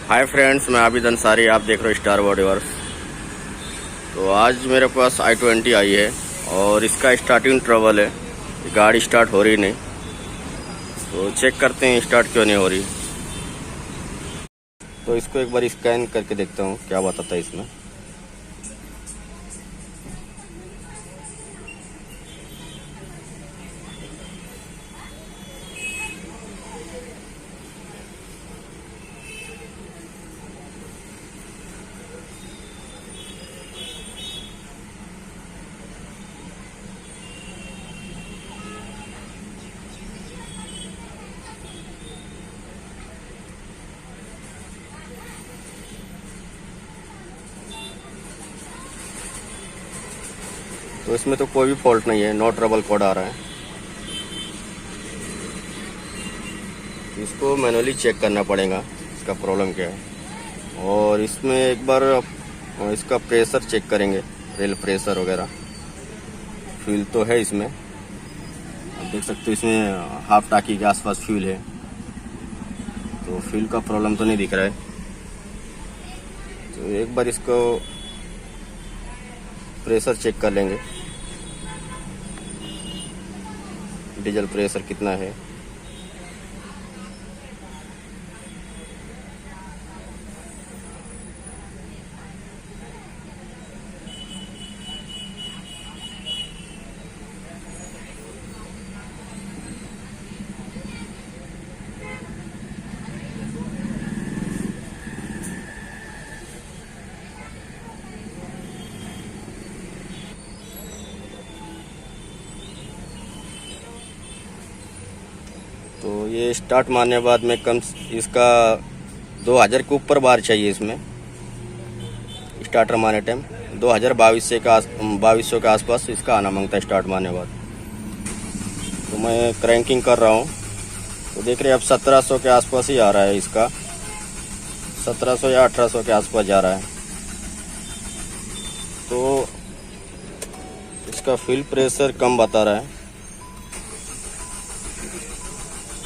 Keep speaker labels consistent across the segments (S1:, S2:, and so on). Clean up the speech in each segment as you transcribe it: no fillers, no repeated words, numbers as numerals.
S1: Hi friends, मैं आबिद अंसारी। आप देख रहे हो स्टार बॉडीवर्क्स। तो आज मेरे पास i20 आई है और इसका स्टार्टिंग ट्रबल है, गाड़ी स्टार्ट हो रही नहीं। तो चेक करते हैं स्टार्ट क्यों नहीं हो रही। तो इसको एक बार स्कैन करके देखता हूँ क्या बताता है इसमें। तो इसमें तो कोई भी फॉल्ट नहीं है, नो ट्रबल कोड आ रहा है। इसको मैनुअली चेक करना पड़ेगा इसका प्रॉब्लम क्या है। और इसमें एक बार इसका प्रेशर चेक करेंगे, रेल प्रेशर वगैरह। फ्यूल तो है इसमें, आप देख सकते हो इसमें हाफ टाकी के आसपास फ्यूल है। तो फ्यूल का प्रॉब्लम तो नहीं दिख रहा है। तो एक बार इसको प्रेशर चेक कर लेंगे, डीजल प्रेशर कितना है। तो ये स्टार्ट मारने के बाद में कम इसका 2000 के ऊपर बार चाहिए इसमें। स्टार्टर मारने टाइम 2200 के आसपास इसका आना मांगता है स्टार्ट मारने के बाद। तो मैं क्रैंकिंग कर रहा हूँ, तो देख रहे हैं अब 1700 के आसपास ही आ रहा है इसका। 1700 या 1800 के आसपास जा रहा है। तो इसका फ्यूल प्रेशर कम बता रहा है।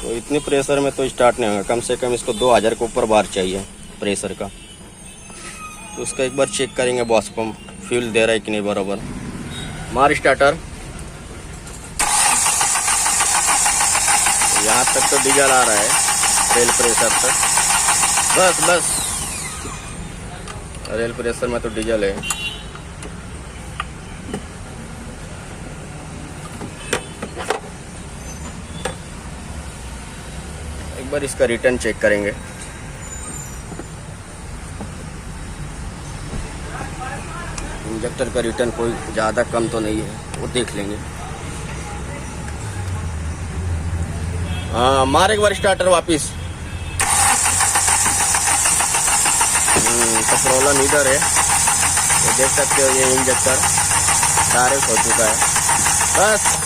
S1: तो इतने प्रेशर में तो स्टार्ट नहीं होगा, कम से कम इसको 2000 के ऊपर बार चाहिए प्रेशर का। तो उसका एक बार चेक करेंगे बॉस पंप फ्यूल दे रहा है कि नहीं बराबर। मार स्टार्टर। यहाँ तक तो डीजल आ रहा है, रेल प्रेशर तक। बस रेल प्रेशर में तो डीजल है। एक बार इसका रिटर्न चेक करेंगे। इंजेक्टर का रिटर्न कोई ज़्यादा कम तो नहीं है, वो देख लेंगे। हाँ, मार एक बार स्टार्टर वापिस। तो प्रॉब्लम इधर है, ये देख सकते हो। ये इंजेक्टर डायरेक्ट हो चुका है। बस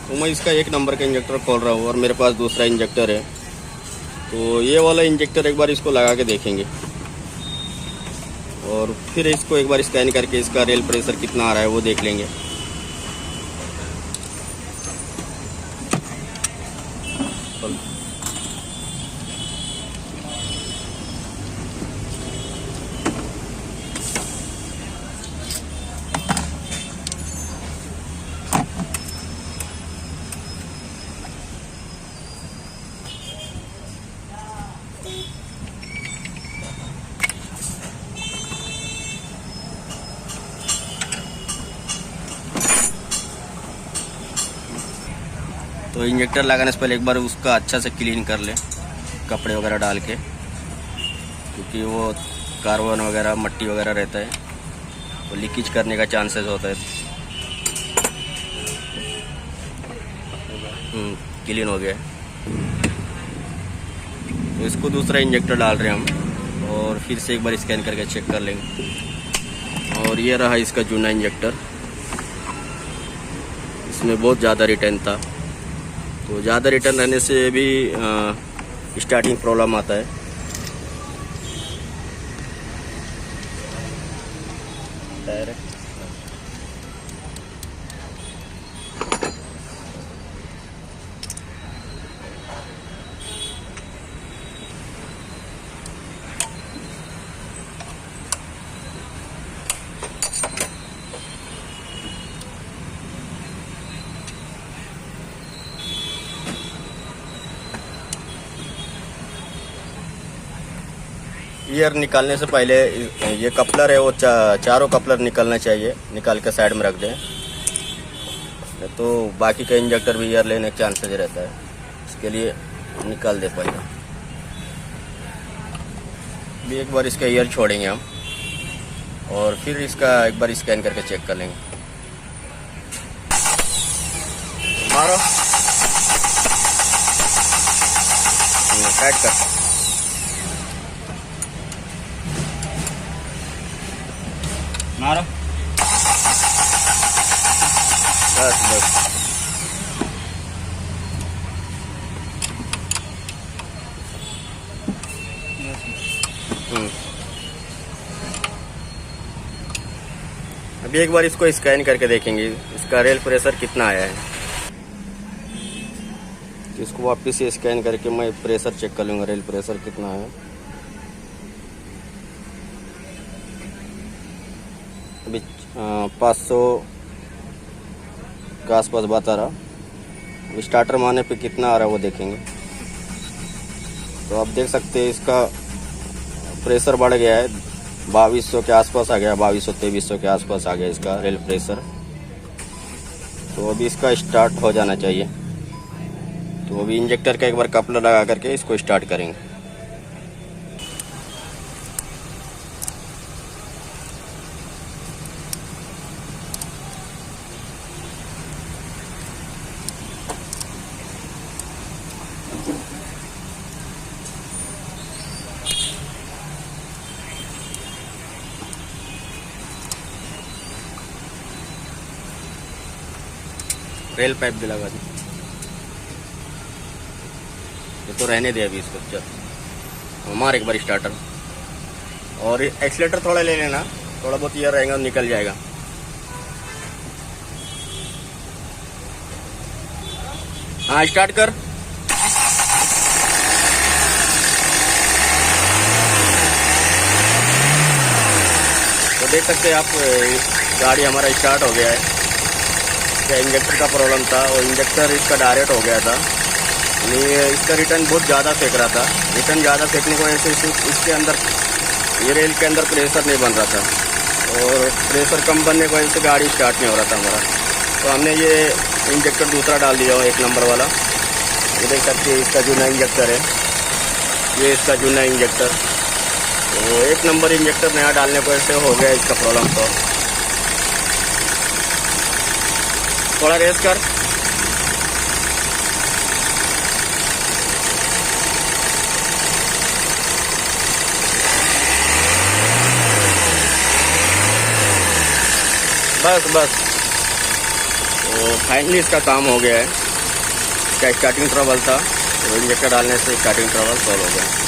S1: तो मैं इसका 1 नंबर का इंजेक्टर खोल रहा हूँ और मेरे पास दूसरा इंजेक्टर है। तो ये वाला इंजेक्टर एक बार इसको लगा के देखेंगे और फिर इसको एक बार स्कैन करके इसका रेल प्रेशर कितना आ रहा है वो देख लेंगे। तो इंजेक्टर लगाने से पहले एक बार उसका अच्छा से क्लीन कर ले, कपड़े वगैरह डाल के, क्योंकि वो कार्बन वगैरह मट्टी वगैरह रहता है तो लीकेज करने का चांसेस होता है। क्लीन हो गया। तो इसको दूसरा इंजेक्टर डाल रहे हैं हम और फिर से एक बार स्कैन करके चेक कर लेंगे। और ये रहा इसका जूना इंजेक्टर, इसमें बहुत ज़्यादा रिटर्न था। तो ज़्यादा रिटर्न रहने से भी स्टार्टिंग प्रॉब्लम आता है। टायर गियर निकालने से पहले ये कपलर है वो चारों कपलर निकालना चाहिए, निकाल के साइड में रख दें, तो बाकी का इंजेक्टर भी ईयर लेने का चांसेस रहता है, इसके लिए निकाल दे पहले। भी एक बार इसका ईयर छोड़ेंगे हम और फिर इसका एक बार स्कैन करके चेक कर लेंगे। मारो, टाइट कर,
S2: मारो,
S1: बस बस। अभी एक बार इसको स्कैन करके देखेंगे इसका रेल प्रेशर कितना आया है। इसको वापस से स्कैन करके मैं प्रेशर चेक कर लूँगा, रेल प्रेशर कितना है। अभी 500 के आसपास बता रहा। अभी स्टार्टर मारने पे कितना आ रहा है वो देखेंगे। तो आप देख सकते हैं इसका प्रेशर बढ़ गया है, 2200 के आसपास आ गया, 2200-2300 के आसपास आ गया इसका रेल प्रेशर। तो अभी इसका स्टार्ट हो जाना चाहिए। तो अभी इंजेक्टर का एक बार कपलर लगा करके इसको स्टार्ट करेंगे। रेल पाइप भी लगा दी, ये तो रहने दे अभी इसको। चल मार एक बार स्टार्टर, और एक्सीलेटर थोड़ा ले लेना, थोड़ा बहुत ईयर रहेगा निकल जाएगा। हाँ स्टार्ट कर। तो देख सकते हैं आप गाड़ी हमारा स्टार्ट हो गया है। क्या इंजेक्टर का प्रॉब्लम था और इंजेक्टर इसका डायरेक्ट हो गया था, ये इसका रिटर्न बहुत ज़्यादा फेंक रहा था। रिटर्न ज़्यादा फेंकने की वजह से इसके अंदर ये रेल के अंदर प्रेशर नहीं बन रहा था, और प्रेशर कम बनने की वजह से गाड़ी स्टार्ट नहीं हो रहा था हमारा। तो हमने ये इंजेक्टर दूसरा डाल दिया, 1 नंबर वाला। ये देख सकते हैं इसका जो नया इंजेक्टर है, ये इसका जो नया इंजेक्टर। तो 1 नंबर इंजेक्टर नया डालने की वजह से हो गया इसका प्रॉब्लम। तो थोड़ा रेस कर, बस बस। तो फाइनली इसका काम हो गया है। इसका स्टार्टिंग ट्रबल था, तो इंजेक्टर डालने से स्टार्टिंग ट्रबल सॉल्व हो गया।